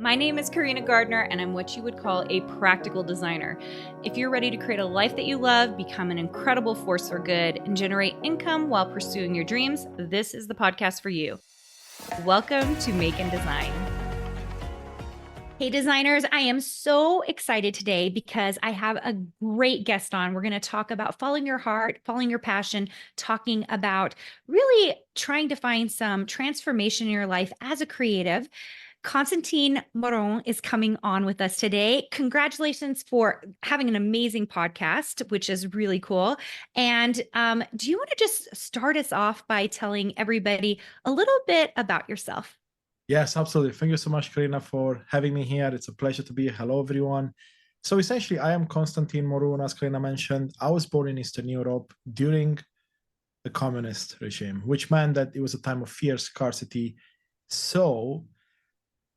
My name is Carina Gardner, and I'm what you would call a practical designer. If you're ready to create a life that you love, become an incredible force for good, and generate income while pursuing your dreams, this is the podcast for you. Welcome to Make and Design. Hey designers, I am so excited today because I have a great guest on. We're going to talk about following your heart, following your passion, talking about really trying to find some transformation in your life as a creative. Constantin Morun is coming on with us today. Congratulations for having an amazing podcast, which is really cool. And do you want to just start us off by telling everybody a little bit about yourself? Yes, absolutely. Thank you so much, Karina, for having me here. It's a pleasure to be here. Hello, everyone. So essentially, I am Constantin Morun, as Karina mentioned. I was born in Eastern Europe during the communist regime, which meant that it was a time of fierce scarcity. So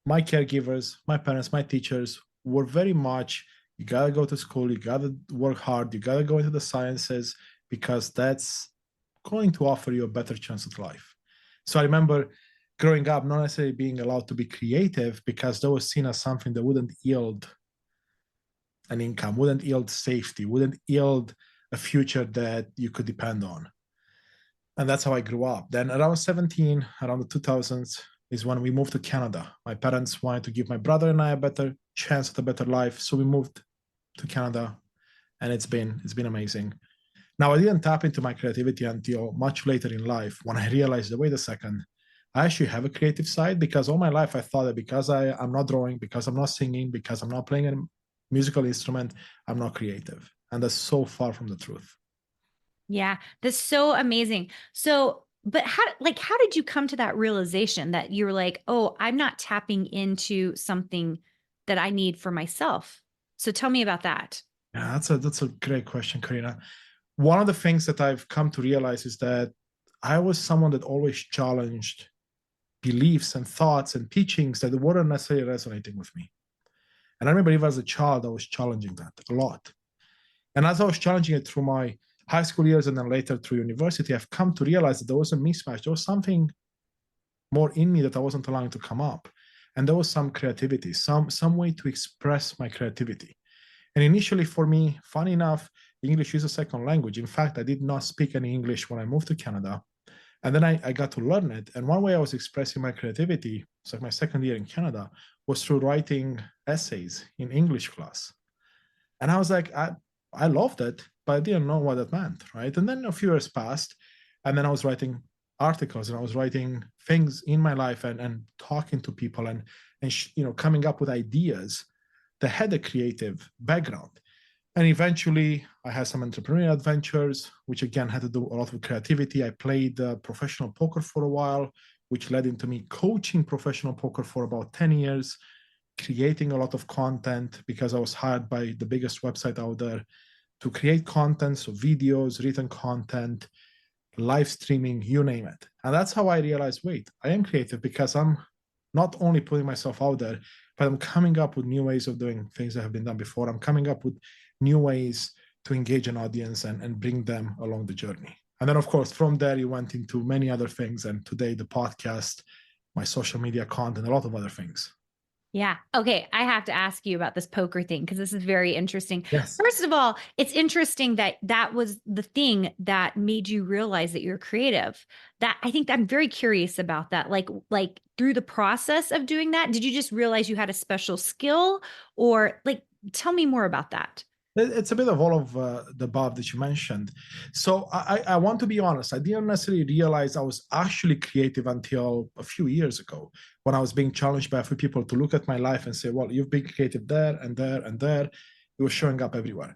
my caregivers, my parents, my teachers were very much, you got to go to school, you got to work hard, you got to go into the sciences because that's going to offer you a better chance at life. So I remember growing up, not necessarily being allowed to be creative because that was seen as something that wouldn't yield an income, wouldn't yield safety, wouldn't yield a future that you could depend on. And that's how I grew up. Then around 17, around the 2000s, is when we moved to Canada. My parents wanted to give my brother and I a better chance at a better life. So we moved to Canada, and it's been amazing. Now, I didn't tap into my creativity until much later in life when I realized that, wait a second, I actually have a creative side, because all my life I thought that because I'm not drawing, because I'm not singing, because I'm not playing a musical instrument, I'm not creative. And that's so far from the truth. Yeah, that's so amazing. So, but how did you come to that realization that you're like, oh, I'm not tapping into something that I need for myself? So tell me about that. Yeah, that's a great question, Karina. One of the things that I've come to realize is that I was someone that always challenged beliefs and thoughts and teachings that weren't necessarily resonating with me. And I remember even as a child, I was challenging that a lot. And as I was challenging it through my high school years and then later through university, I've come to realize that there was a mismatch. There was something more in me that I wasn't allowing to come up. And there was some creativity, some way to express my creativity. And initially for me, funny enough, English is a second language. In fact, I did not speak any English when I moved to Canada. And then I got to learn it. And one way I was expressing my creativity, it's like my second year in Canada, was through writing essays in English class. And I was like, I loved it, but I didn't know what that meant, right? And then a few years passed, and then I was writing articles and I was writing things in my life and talking to people and coming up with ideas that had a creative background. And eventually I had some entrepreneurial adventures, which again had to do a lot with creativity. I played professional poker for a while, which led into me coaching professional poker for about 10 years, creating a lot of content because I was hired by the biggest website out there to create content, so videos, written content, live streaming, you name it. And that's how I realized, wait, I am creative because I'm not only putting myself out there, but I'm coming up with new ways of doing things that have been done before. I'm coming up with new ways to engage an audience and bring them along the journey. And then, of course, from there, you went into many other things. And today, the podcast, my social media content, a lot of other things. Yeah. Okay. I have to ask you about this poker thing because this is very interesting. Yes. First of all, it's interesting that that was the thing that made you realize that you're creative. That I think I'm very curious about that. Like through the process of doing that, did you just realize you had a special skill, or like tell me more about that? It's a bit of all of the above that you mentioned. So I want to be honest. I didn't necessarily realize I was actually creative until a few years ago when I was being challenged by a few people to look at my life and say, well, you've been creative there and there and there. It was showing up everywhere.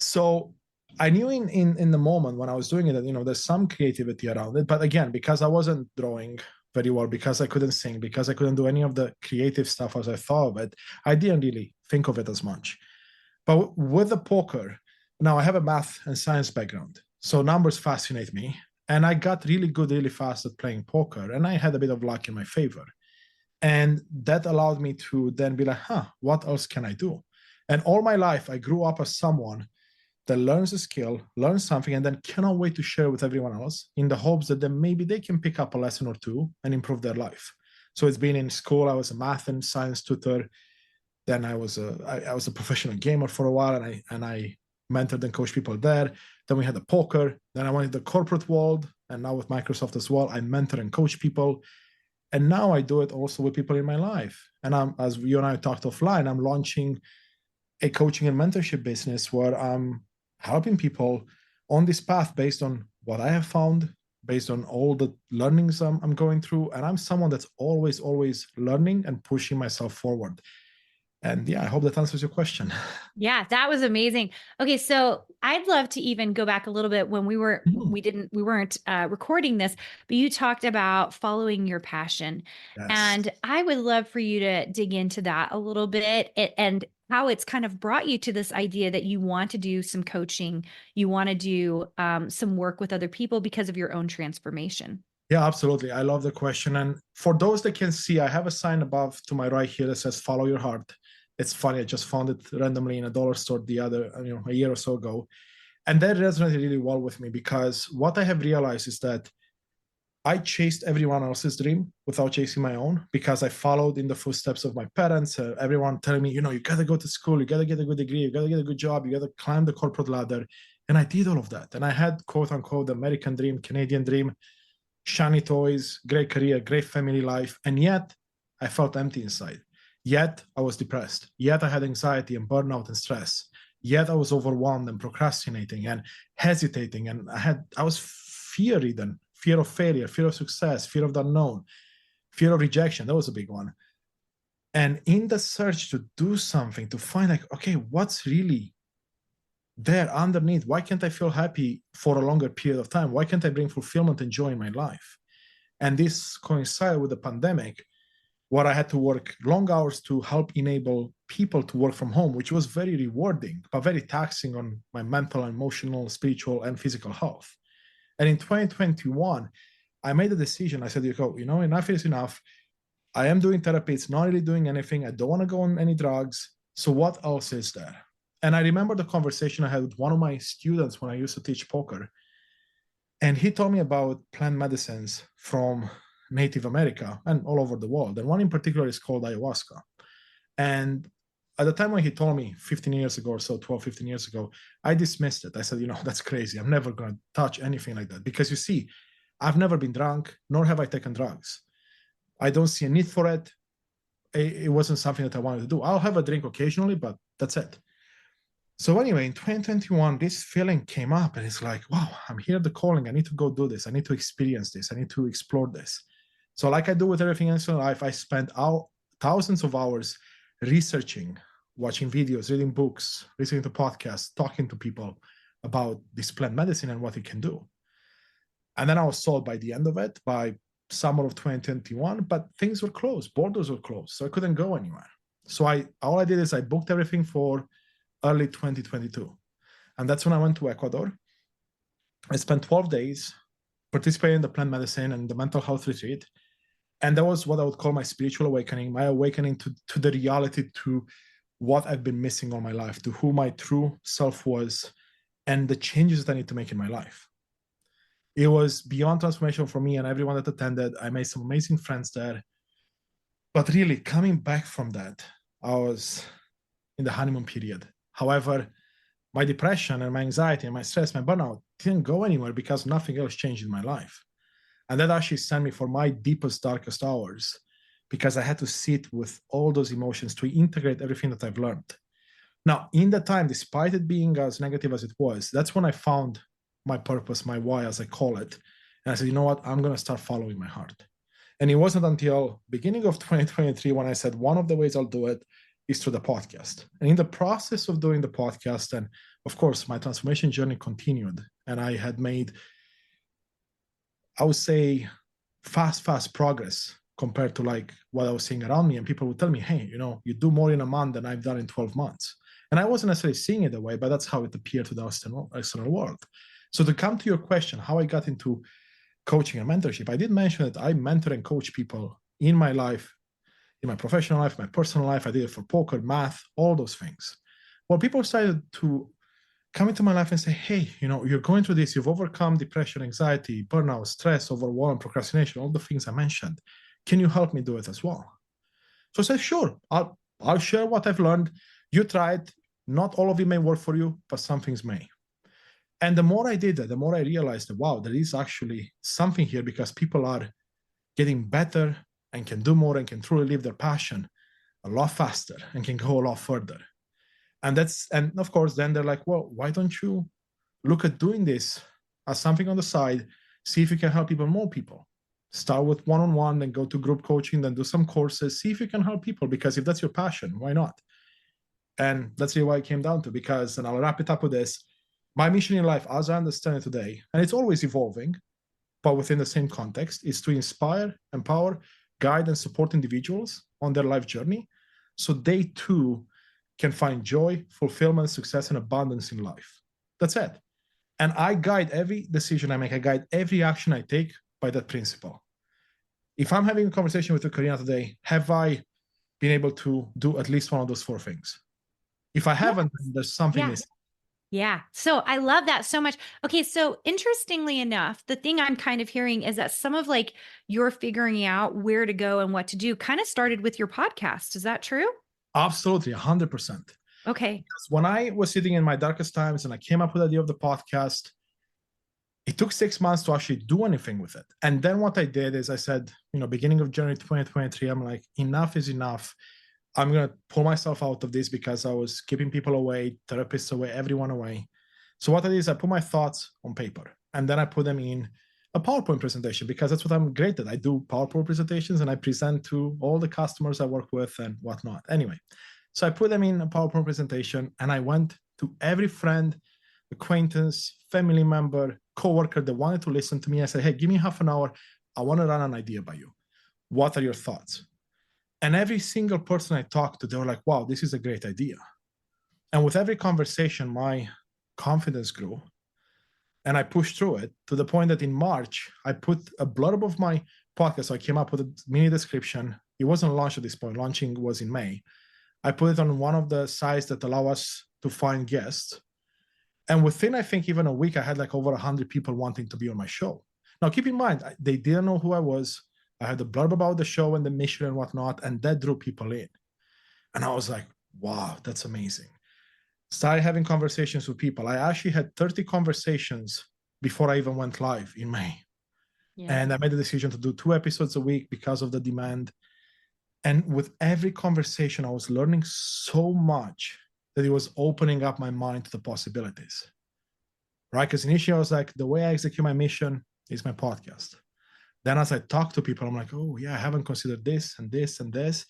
So I knew in the moment when I was doing it that, there's some creativity around it. But again, because I wasn't drawing very well, because I couldn't sing, because I couldn't do any of the creative stuff as I thought of it, I didn't really think of it as much. But with the poker, now I have a math and science background, so numbers fascinate me. And I got really good really fast at playing poker, and I had a bit of luck in my favor. And that allowed me to then be like, what else can I do? And all my life, I grew up as someone that learns a skill, learns something, and then cannot wait to share with everyone else in the hopes that then maybe they can pick up a lesson or two and improve their life. So it's been in school. I was a math and science tutor. Then I was a professional gamer for a while, and I mentored and coached people there. Then we had the poker. Then I went into the corporate world, and now with Microsoft as well, I mentor and coach people. And now I do it also with people in my life. And as you and I talked offline, I'm launching a coaching and mentorship business where I'm helping people on this path based on what I have found, based on all the learnings I'm going through. And I'm someone that's always, always learning and pushing myself forward. And yeah, I hope that answers your question. Yeah, that was amazing. Okay, so I'd love to even go back a little bit when we weren't recording this, but you talked about following your passion. Yes. And I would love for you to dig into that a little bit and how it's kind of brought you to this idea that you want to do some coaching, you want to do some work with other people because of your own transformation. Yeah, absolutely. I love the question. And for those that can see, I have a sign above to my right here that says "Follow your heart." It's funny. I just found it randomly in a dollar store a year or so ago. And that resonated really well with me because what I have realized is that I chased everyone else's dream without chasing my own because I followed in the footsteps of my parents, everyone telling me, you got to go to school, you got to get a good degree, you got to get a good job, you got to climb the corporate ladder. And I did all of that. And I had quote unquote the American dream, Canadian dream, shiny toys, great career, great family life. And yet I felt empty inside. Yet I was depressed. Yet I had anxiety and burnout and stress. Yet I was overwhelmed and procrastinating and hesitating. And I was fear-ridden, fear of failure, fear of success, fear of the unknown, fear of rejection. That was a big one. And in the search to do something, to find like, okay, what's really there underneath? Why can't I feel happy for a longer period of time? Why can't I bring fulfillment and joy in my life? And this coincided with the pandemic, where I had to work long hours to help enable people to work from home, which was very rewarding, but very taxing on my mental, emotional, spiritual, and physical health. And in 2021, I made a decision. I said, enough is enough. I am doing therapy. It's not really doing anything. I don't want to go on any drugs. So what else is there? And I remember the conversation I had with one of my students when I used to teach poker. And he told me about plant medicines from Native America and all over the world. And one in particular is called ayahuasca. And at the time when he told me 15 years ago or so, 12, 15 years ago, I dismissed it. I said, that's crazy. I'm never going to touch anything like that. Because you see, I've never been drunk, nor have I taken drugs. I don't see a need for it. It wasn't something that I wanted to do. I'll have a drink occasionally, but that's it. So anyway, in 2021, this feeling came up and it's like, wow, I'm here at the calling. I need to go do this. I need to experience this. I need to explore this. So like I do with everything else in life, I spent thousands of hours researching, watching videos, reading books, listening to podcasts, talking to people about this plant medicine and what it can do. And then I was sold by the end of it, by summer of 2021, but things were closed, borders were closed, so I couldn't go anywhere. So all I did is I booked everything for early 2022. And that's when I went to Ecuador. I spent 12 days participating in the plant medicine and the mental health retreat. And that was what I would call my spiritual awakening, my awakening to the reality, to what I've been missing all my life, to who my true self was, and the changes that I need to make in my life. It was beyond transformation for me and everyone that attended. I made some amazing friends there. But really, coming back from that, I was in the honeymoon period. However, my depression and my anxiety and my stress, my burnout didn't go anywhere because nothing else changed in my life. And that actually sent me for my deepest, darkest hours because I had to sit with all those emotions to integrate everything that I've learned. Now, in that time, despite it being as negative as it was, that's when I found my purpose, my why, as I call it. And I said, you know what? I'm going to start following my heart. And it wasn't until beginning of 2023 when I said, one of the ways I'll do it is through the podcast. And in the process of doing the podcast, and of course, my transformation journey continued. And I had made, I would say, fast progress compared to like what I was seeing around me. And people would tell me, hey, you do more in a month than I've done in 12 months. And I wasn't necessarily seeing it that way, but that's how it appeared to the external world. So to come to your question, how I got into coaching and mentorship, I did mention that I mentor and coach people in my life, in my professional life, my personal life. I did it for poker, math, all those things. Well, people started to come into my life and say, hey, you're going through this, you've overcome depression, anxiety, burnout, stress, overwhelm, procrastination, all the things I mentioned. Can you help me do it as well? So I said, sure, I'll share what I've learned. You try it. Not all of it may work for you, but some things may. And the more I did that, the more I realized that, wow, there is actually something here, because people are getting better and can do more and can truly live their passion a lot faster and can go a lot further. And of course, then they're like, well, why don't you look at doing this as something on the side, see if you can help even more people. Start with one-on-one, then go to group coaching, then do some courses, see if you can help people, because if that's your passion, why not? And that's really what it came down to, because, and I'll wrap it up with this, my mission in life, as I understand it today, and it's always evolving, but within the same context, is to inspire, empower, guide, and support individuals on their life journey so they too can find joy, fulfillment, success, and abundance in life. That's it. And I guide every decision I make, I guide every action I take by that principle. If I'm having a conversation with you, Carina, today, have I been able to do at least one of those 4 things? If I haven't, there's something missing. Yeah. So I love that so much. Okay. So interestingly enough, the thing I'm kind of hearing is that some of like your figuring out where to go and what to do kind of started with your podcast. Is that true? Absolutely, 100%. Okay. Because when I was sitting in my darkest times and I came up with the idea of the podcast, it took 6 months to actually do anything with it. And then what I did is I said, beginning of January 2023, I'm like, enough is enough. I'm going to pull myself out of this, because I was keeping people away, therapists away, everyone away. So what I did is I put my thoughts on paper, and then I put them in a PowerPoint presentation, because that's what I'm great at. I do PowerPoint presentations and I present to all the customers I work with and whatnot. Anyway, so I put them in a PowerPoint presentation, and I went to every friend, acquaintance, family member, coworker that wanted to listen to me. I said, hey, give me half an hour. I want to run an idea by you. What are your thoughts? And every single person I talked to, they were like, wow, this is a great idea. And with every conversation, my confidence grew. And I pushed through it to the point that in March, I put a blurb of my podcast. So I came up with a mini description. It wasn't launched at this point. Launching was in May. I put it on one of the sites that allow us to find guests. And within, I think, even a week, I had like over 100 people wanting to be on my show. Now, keep in mind, they didn't know who I was. I had a blurb about the show and the mission and whatnot, and that drew people in. And I was like, wow, that's amazing. Started having conversations with people. I actually had 30 conversations before I even went live in May. Yeah. And I made the decision to do 2 episodes a week because of the demand. And with every conversation, I was learning so much that it was opening up my mind to the possibilities, right? Because initially I was like, the way I execute my mission is my podcast. Then as I talk to people, I'm like, oh yeah, I haven't considered this and this and this.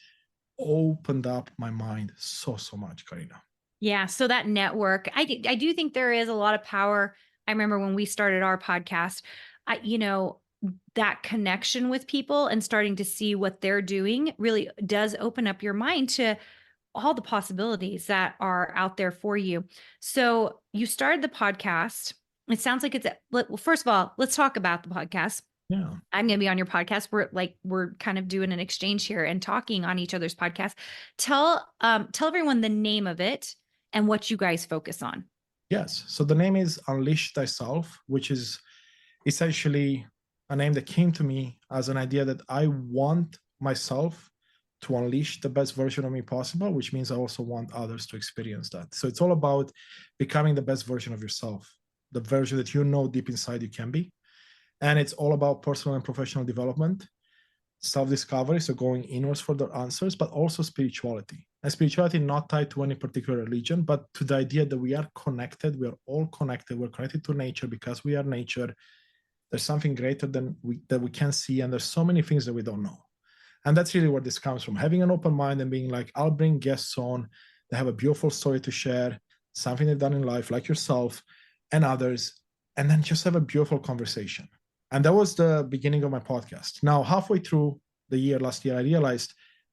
Opened up my mind so much, Carina. Yeah. So that network, I do think there is a lot of power. I remember when we started our podcast, that connection with people and starting to see what they're doing really does open up your mind to all the possibilities that are out there for you. So you started the podcast. It sounds like well, first of all, let's talk about the podcast. Yeah. I'm going to be on your podcast. We're kind of doing an exchange here and talking on each other's podcast. Tell everyone the name of it and what you guys focus on. Yes. So the name is Unleash Thyself, which is essentially a name that came to me as an idea that I want myself to unleash the best version of me possible, which means I also want others to experience that. So it's all about becoming the best version of yourself, the version that you know deep inside you can be. And it's all about personal and professional development, self-discovery, so going inwards for the answers, but also spirituality. And spirituality not tied to any particular religion, but to the idea that we are connected, we are all connected, we're connected to nature because we are nature. There's something greater than that we can see, and there's so many things that we don't know. And that's really where this comes from, having an open mind and being like, I'll bring guests on that have a beautiful story to share, something they've done in life, like yourself and others, and then just have a beautiful conversation. And that was the beginning of my podcast. Now, halfway through the year, last year, I realized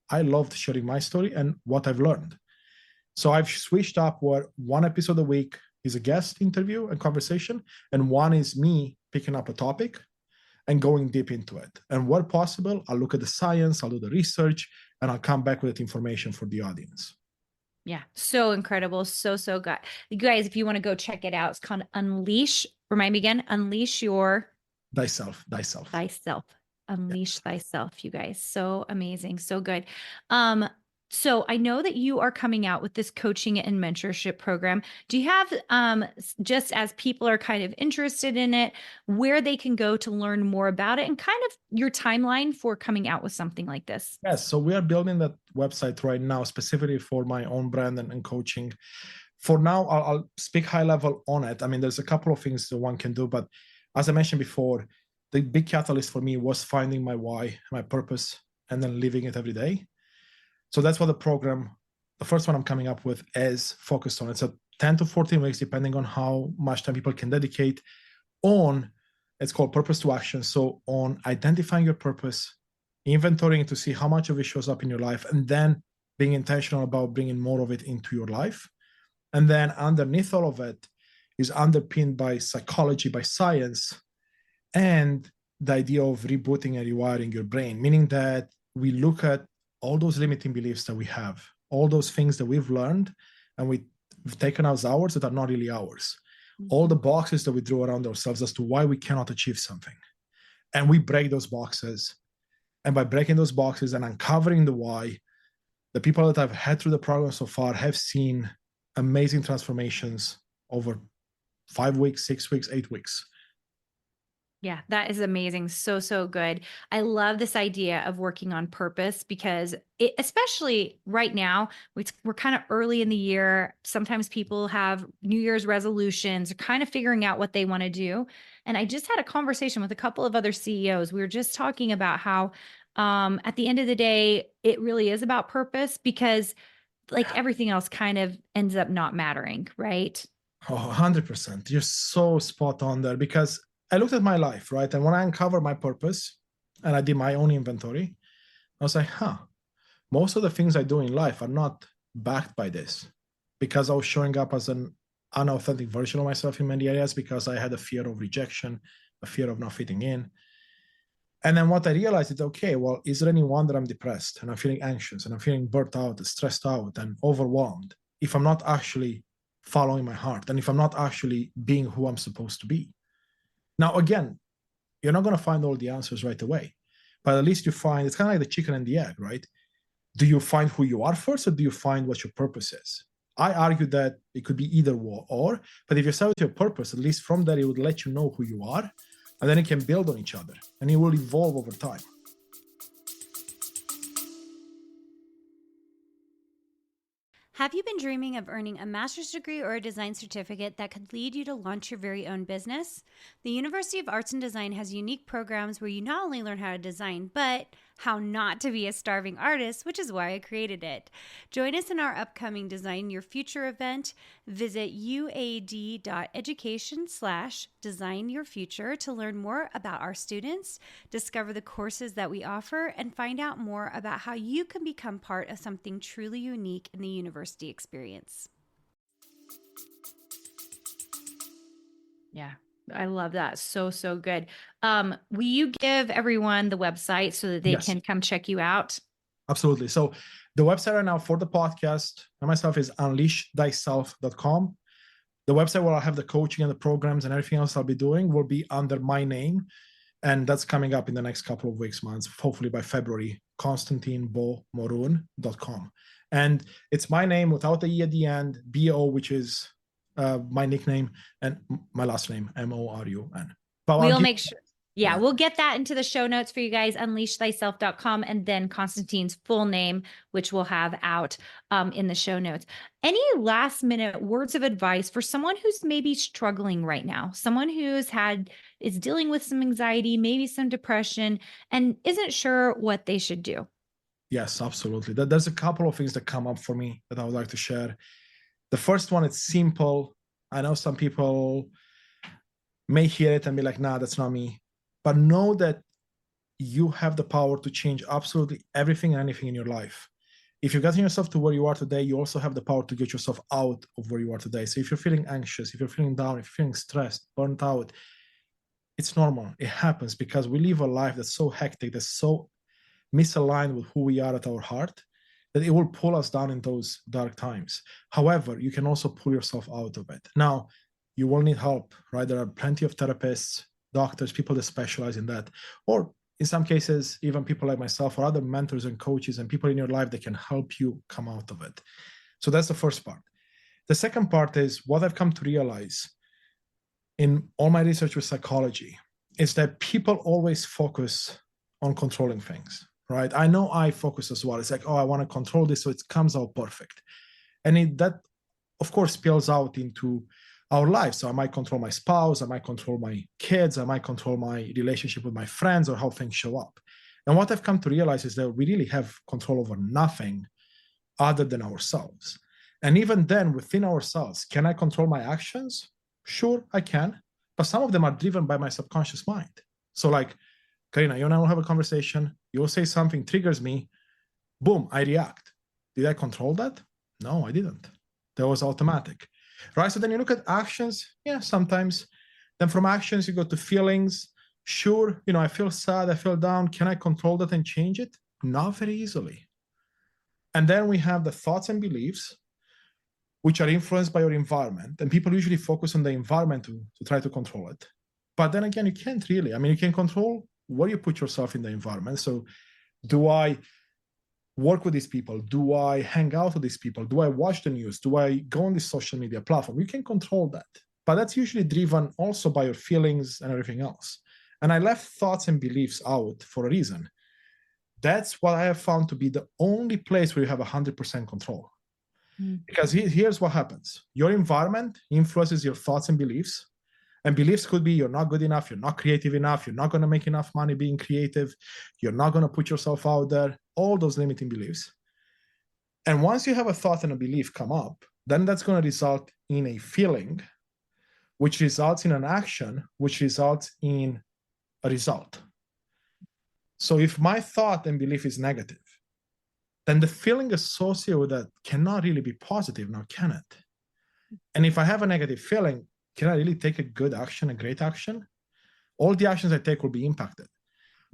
I loved sharing my story and what I've learned. So I've switched up where 1 episode a week is a guest interview and conversation, and 1 is me picking up a topic and going deep into it. And where possible, I'll look at the science, I'll do the research, and I'll come back with that information for the audience. Yeah, so incredible. So good. You guys, if you want to go check it out, it's called Unleash. Remind me again, Unleash Your... Thyself. Unleash Thyself, you guys. So amazing. So good. So I know that you are coming out with this coaching and mentorship program. Do you have, just as people are kind of interested in it, where they can go to learn more about it and kind of your timeline for coming out with something like this? Yes, so we are building that website right now specifically for my own brand and coaching. For now, I'll speak high level on it. I mean, there's a couple of things that one can do, but as I mentioned before, the big catalyst for me was finding my why, my purpose, and then living it every day. So that's what the first one I'm coming up with, is focused on. It's a 10 to 14 weeks, depending on how much time people can dedicate on, it's called purpose to action. So on identifying your purpose, inventorying to see how much of it shows up in your life, and then being intentional about bringing more of it into your life. And then underneath all of it is underpinned by psychology, by science, and the idea of rebooting and rewiring your brain, meaning that we look at all those limiting beliefs that we have, all those things that we've learned and we've taken as ours that are not really ours, all the boxes that we drew around ourselves as to why we cannot achieve something. And we break those boxes. And by breaking those boxes and uncovering the why, the people that I've had through the program so far have seen amazing transformations over 5 weeks, 6 weeks, 8 weeks. Yeah, that is amazing. So, so good. I love this idea of working on purpose because especially right now, we're kind of early in the year. Sometimes people have New Year's resolutions, kind of figuring out what they want to do. And I just had a conversation with a couple of other CEOs. We were just talking about how at the end of the day, it really is about purpose because like everything else kind of ends up not mattering, right? Oh, 100%. You're so spot on there, because I looked at my life, right? And when I uncovered my purpose and I did my own inventory, I was like, most of the things I do in life are not backed by this, because I was showing up as an unauthentic version of myself in many areas because I had a fear of rejection, a fear of not fitting in. And then what I realized is, okay, well, is there any wonder I'm depressed and I'm feeling anxious and I'm feeling burnt out and stressed out and overwhelmed if I'm not actually following my heart and if I'm not actually being who I'm supposed to be? Now, again, you're not going to find all the answers right away, but at least you find, it's kind of like the chicken and the egg, right? Do you find who you are first, or do you find what your purpose is? I argue that it could be either or, but if you start with your purpose, at least from there, it would let you know who you are, and then it can build on each other, and it will evolve over time. Have you been dreaming of earning a master's degree or a design certificate that could lead you to launch your very own business? The University of Arts and Design has unique programs where you not only learn how to design, but how not to be a starving artist, which is why I created it. Join us in our upcoming Design Your Future event. Visit uad.education/design your future to learn more about our students, discover the courses that we offer, and find out more about how you can become part of something truly unique in the university experience. Yeah. I love that. So, so good. Will you give everyone the website so that they Yes. can come check you out? Absolutely. So the website right now for the podcast and myself is unleashthyself.com. The website where I'll have the coaching and the programs and everything else I'll be doing will be under my name. And that's coming up in the next couple of weeks, months, hopefully by February, constantinmorun.com. And it's my name without the E at the end, B-O, which is my nickname, and my last name, M-O-R-U-N. But We'll make sure. Yeah, we'll get that into the show notes for you guys, unleashthyself.com, and then Constantine's full name, which we'll have out in the show notes. Any last minute words of advice for someone who's maybe struggling right now, someone who's is dealing with some anxiety, maybe some depression, and isn't sure what they should do? Yes, absolutely. There's a couple of things that come up for me that I would like to share. The first one, it's simple. I know some people may hear it and be like, nah, that's not me. But know that you have the power to change absolutely everything and anything in your life. If you've gotten yourself to where you are today, you also have the power to get yourself out of where you are today. So if you're feeling anxious, if you're feeling down, if you're feeling stressed, burnt out, it's normal. It happens because we live a life that's so hectic, that's so misaligned with who we are at our heart, that it will pull us down in those dark times. However, you can also pull yourself out of it. Now, you will need help, right? There are plenty of therapists, doctors, people that specialize in that. Or in some cases, even people like myself or other mentors and coaches and people in your life that can help you come out of it. So that's the first part. The second part is what I've come to realize in all my research with psychology is that people always focus on controlling things, right? I know I focus as well. It's like, oh, I want to control this so it comes out perfect. And that, of course, spills out into our lives. So I might control my spouse, I might control my kids, I might control my relationship with my friends or how things show up. And what I've come to realize is that we really have control over nothing other than ourselves. And even then, within ourselves, can I control my actions? Sure, I can. But some of them are driven by my subconscious mind. So like, Carina, you and I will have a conversation. You'll say something, triggers me. Boom, I react. Did I control that? No, I didn't. That was automatic. Right? So then you look at actions. Yeah, sometimes. Then from actions, you go to feelings. Sure, I feel sad, I feel down. Can I control that and change it? Not very easily. And then we have the thoughts and beliefs, which are influenced by your environment. And people usually focus on the environment to try to control it. But then again, you can't really. I mean, you can control where you put yourself in the environment. So do I work with these people? Do I hang out with these people? Do I watch the news? Do I go on this social media platform? You can control that. But that's usually driven also by your feelings and everything else. And I left thoughts and beliefs out for a reason. That's what I have found to be the only place where you have 100% control. Because here's what happens. Your environment influences your thoughts and beliefs. And beliefs could be you're not good enough, you're not creative enough, you're not going to make enough money being creative, you're not going to put yourself out there, all those limiting beliefs. And once you have a thought and a belief come up, then that's going to result in a feeling, which results in an action, which results in a result. So if my thought and belief is negative, then the feeling associated with that cannot really be positive now, can it? And if I have a negative feeling, can I really take a good action, a great action? All the actions I take will be impacted.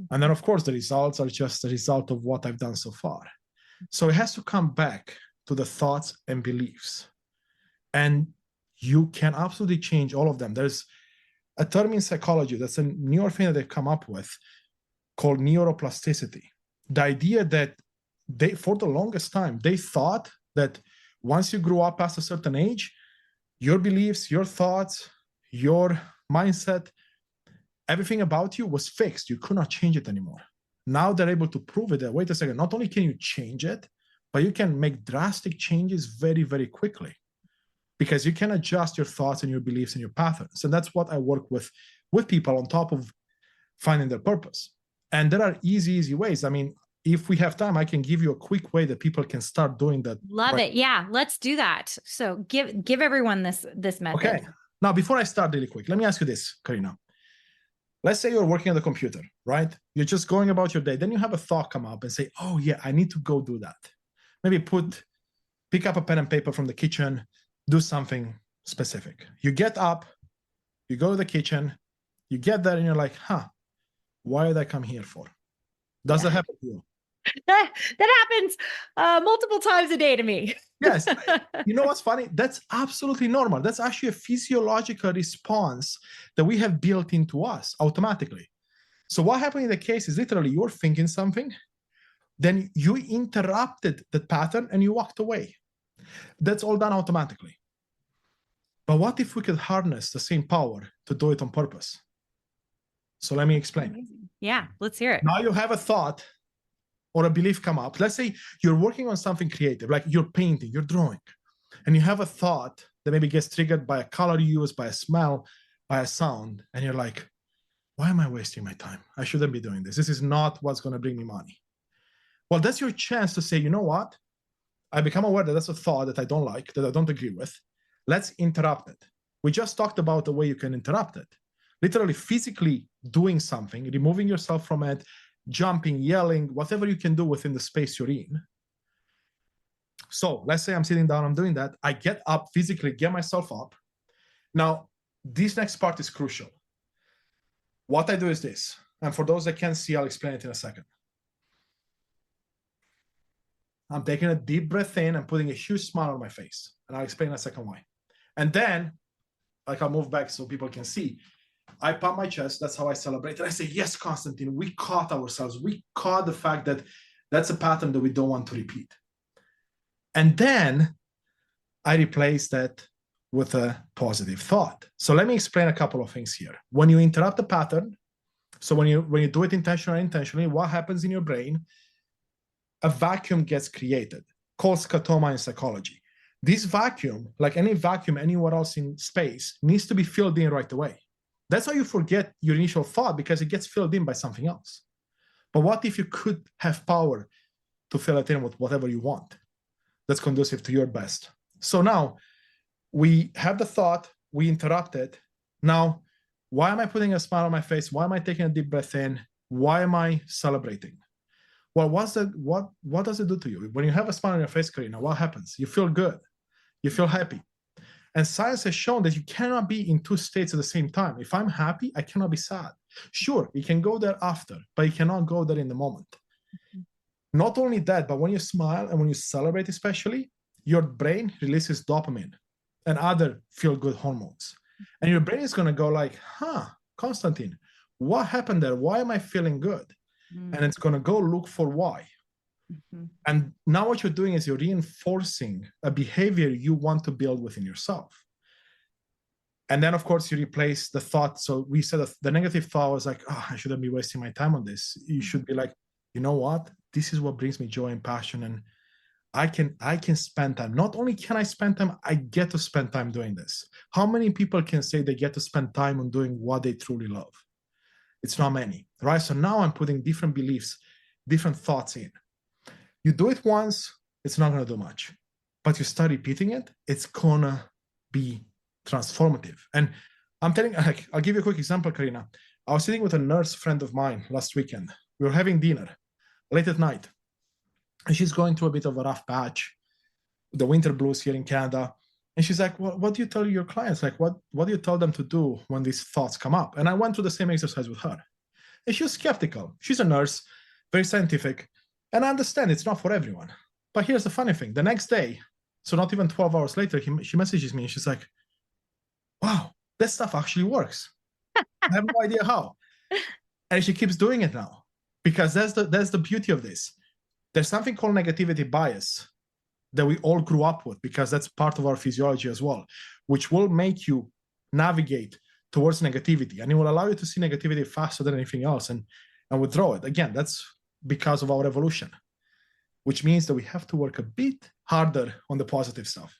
And then, of course, the results are just the result of what I've done so far. So it has to come back to the thoughts and beliefs. And you can absolutely change all of them. There's a term in psychology, that's a newer thing that they've come up with, called neuroplasticity. The idea that for the longest time, they thought that once you grew up past a certain age, your beliefs, your thoughts, your mindset, everything about you was fixed. You could not change it anymore. Now they're able to prove it that, wait a second, not only can you change it, but you can make drastic changes very, very quickly because you can adjust your thoughts and your beliefs and your patterns. And that's what I work with people on top of finding their purpose. And there are easy ways. I mean, if we have time, I can give you a quick way that people can start doing that. Love it. Yeah, let's do that. So give everyone this method. Okay. Now, before I start really quick, let me ask you this, Carina. Let's say you're working on the computer, right? You're just going about your day. Then you have a thought come up and say, oh yeah, I need to go do that. Maybe pick up a pen and paper from the kitchen, do something specific. You get up, you go to the kitchen, you get there and you're like, why did I come here for? Does that happen to you? That happens multiple times a day to me. Yes. You know what's funny? That's absolutely normal. That's actually a physiological response that we have built into us automatically. So what happened in the case is literally you're thinking something, then you interrupted the pattern and you walked away. That's all done automatically. But what if we could harness the same power to do it on purpose? So let me explain. Amazing. Yeah, let's hear it. Now you have a thought or a belief come up. Let's say you're working on something creative, like you're painting, you're drawing, and you have a thought that maybe gets triggered by a color you use, by a smell, by a sound, and you're like, why am I wasting my time? I shouldn't be doing this. This is not what's going to bring me money. Well, that's your chance to say, you know what? I become aware that that's a thought that I don't like, that I don't agree with. Let's interrupt it. We just talked about the way you can interrupt it. Literally physically doing something, removing yourself from it, jumping, yelling, whatever you can do within the space you're in. So let's say I'm sitting down, I'm doing that. I get up physically, get myself up. Now, this next part is crucial. What I do is this. And for those that can't see, I'll explain it in a second. I'm taking a deep breath in and putting a huge smile on my face. And I'll explain in a second why. And then, I'll move back so people can see. I pump my chest. That's how I celebrate. And I say, yes, Constantin, we caught ourselves. We caught the fact that that's a pattern that we don't want to repeat. And then I replace that with a positive thought. So let me explain a couple of things here. When you interrupt the pattern, so when you do it intentionally or unintentionally, what happens in your brain? A vacuum gets created, called scotoma in psychology. This vacuum, like any vacuum anywhere else in space, needs to be filled in right away. That's why you forget your initial thought, because it gets filled in by something else. But what if you could have power to fill it in with whatever you want that's conducive to your best? So now we have the thought, we interrupt it. Now, why am I putting a smile on my face? Why am I taking a deep breath in? Why am I celebrating? Well, what does it do to you? When you have a smile on your face, Carina, what happens? You feel good. You feel happy. And science has shown that you cannot be in two states at the same time. If I'm happy, I cannot be sad. Sure, you can go there after, but you cannot go there in the moment. Mm-hmm. Not only that, but when you smile and when you celebrate especially, your brain releases dopamine and other feel-good hormones. And your brain is going to go like, Constantin, what happened there? Why am I feeling good? Mm-hmm. And it's going to go look for why. Mm-hmm. And now what you're doing is you're reinforcing a behavior you want to build within yourself. And then, of course, you replace the thought. So we said the negative thought was like, I shouldn't be wasting my time on this. You should be like, you know what? This is what brings me joy and passion. And I can spend time. Not only can I spend time, I get to spend time doing this. How many people can say they get to spend time on doing what they truly love? It's not many, right? So now I'm putting different beliefs, different thoughts in. You do it once, it's not going to do much. But you start repeating it, it's going to be transformative. And I'm telling, I'll give you a quick example, Carina. I was sitting with a nurse friend of mine last weekend. We were having dinner late at night. And she's going through a bit of a rough patch, the winter blues here in Canada. And she's like, what do you tell your clients? Like, what do you tell them to do when these thoughts come up? And I went through the same exercise with her. And she was skeptical. She's a nurse, very scientific. And I understand it's not for everyone. But here's the funny thing. The next day, so not even 12 hours later, she messages me and she's like, wow, that stuff actually works. I have no idea how. And she keeps doing it now. Because that's the beauty of this. There's something called negativity bias that we all grew up with, because that's part of our physiology as well, which will make you navigate towards negativity. And it will allow you to see negativity faster than anything else and withdraw it. Again, that's because of our evolution, which means that we have to work a bit harder on the positive stuff.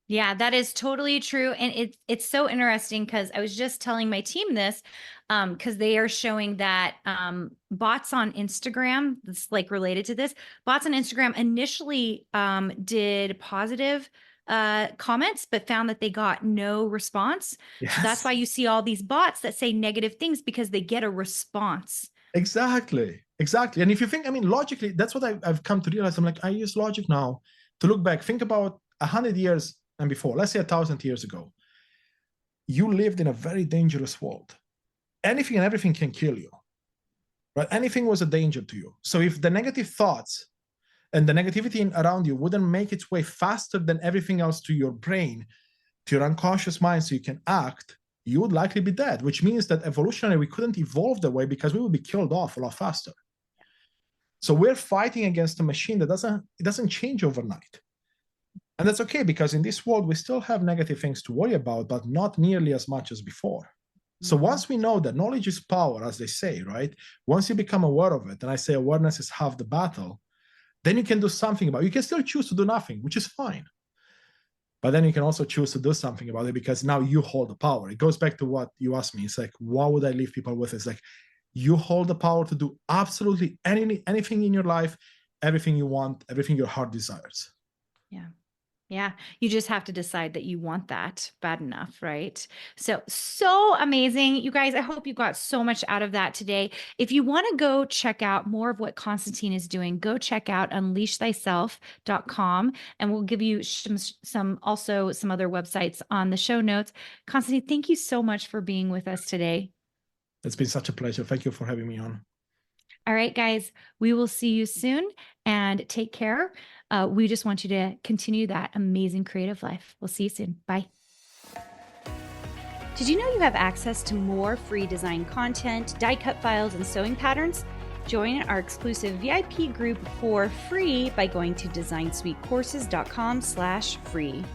Yeah, that is totally true. And it's so interesting because I was just telling my team this because they are showing that bots on Instagram, that's like related to this, bots on Instagram initially did positive comments, but found that they got no response. Yes. So that's why you see all these bots that say negative things, because they get a response. Exactly. And if you think, logically, that's what I've come to realize. I'm like, I use logic now to look back. Think about 100 years and before, let's say 1,000 years ago. You lived in a very dangerous world. Anything and everything can kill you, right? Anything was a danger to you. So if the negative thoughts and the negativity around you wouldn't make its way faster than everything else to your brain, to your unconscious mind, so you can act, you would likely be dead, which means that evolutionarily we couldn't evolve that way, because we would be killed off a lot faster. So we're fighting against a machine that doesn't change overnight. And that's okay, because in this world, we still have negative things to worry about, but not nearly as much as before. Mm-hmm. So once we know that knowledge is power, as they say, right? Once you become aware of it, and I say awareness is half the battle, then you can do something about it. You can still choose to do nothing, which is fine. But then you can also choose to do something about it, because now you hold the power. It goes back to what you asked me. It's like, what would I leave people with? It's like, you hold the power to do absolutely anything in your life, everything you want, everything your heart desires. Yeah. You just have to decide that you want that bad enough, right? So amazing. You guys, I hope you got so much out of that today. If you want to go check out more of what Constantin is doing, go check out unleashthyself.com, and we'll give you some other websites on the show notes. Constantin, thank you so much for being with us today. It's been such a pleasure. Thank you for having me on. All right, guys, we will see you soon, and take care. We just want you to continue that amazing creative life. We'll see you soon. Bye. Did you know you have access to more free design content, die cut files, and sewing patterns? Join our exclusive VIP group for free by going to designsweetcourses.com/free.